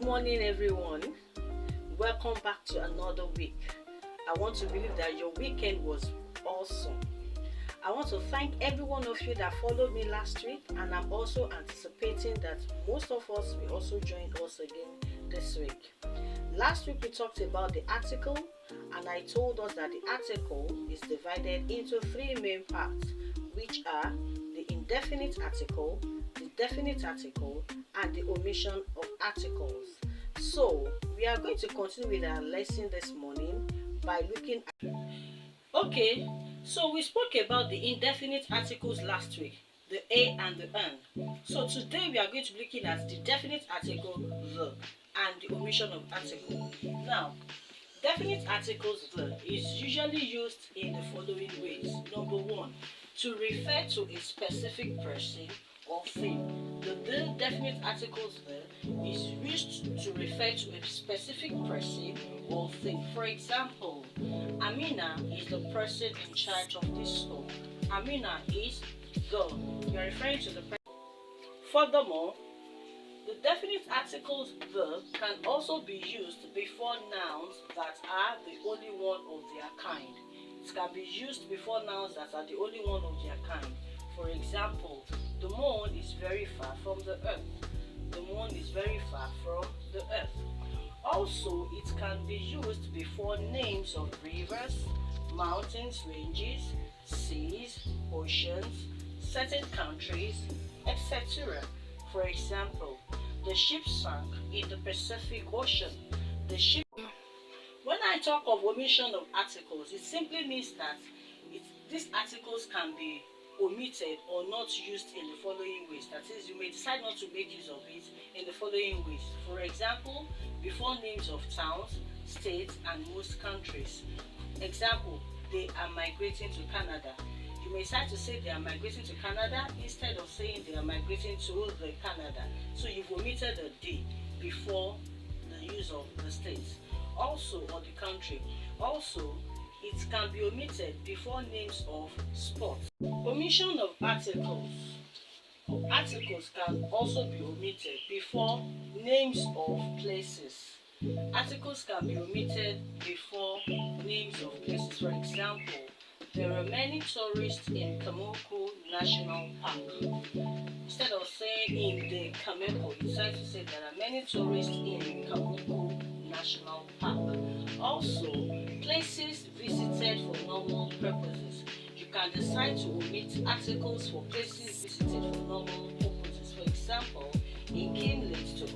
Good morning, everyone. Welcome back to another week. I want to believe that your weekend was awesome. I want to thank every one of you that followed me last week, and I'm also anticipating that most of us will also join us again this week. Last week we talked about the article, and I told us that the article is divided into three main parts, which are the indefinite article, the definite article, and the omission of articles. So, we are going to continue with our lesson this morning by looking at. Okay, so we spoke about the indefinite articles last week, the a and the an. So today we are going to be looking at the definite article, the, and the omission of article. Now, definite articles the is usually used in the following ways. Number one, to refer to a specific person or thing. The definite articles the is used to refer to a specific person or thing. For example, Amina is the person in charge of this store. Amina is the. You are referring to the person. Furthermore, the definite articles the can also be used before nouns that are the only one of their kind. It can be used before nouns that are the only one of their kind. For example, the moon is very far from the earth. The moon is very far from the earth. Also, it can be used before names of rivers, mountains, ranges, seas, oceans, certain countries, etc. For example, the ship sank in the Pacific Ocean. The ship. When I talk of omission of articles, it simply means that these articles can be omitted or not used in the following ways. That is, you may decide not to make use of it in the following ways. For example, before names of towns, states, and most countries. Example, they are migrating to Canada. You may decide to say they are migrating to Canada instead of saying they are migrating to the Canada. So you've omitted the "they" before the use of the states. Also, or the country. Also, it can be omitted before names of sports. Omission of articles. Articles can also be omitted before names of places. Articles can be omitted before names of places. For example, there are many tourists in Kamoko National Park. Instead of saying in the Kameko, it's time to say there are many tourists in Kamoko National Park. Also, places visited for normal purposes. You can decide to omit articles for places visited for normal purposes. For example, he came late to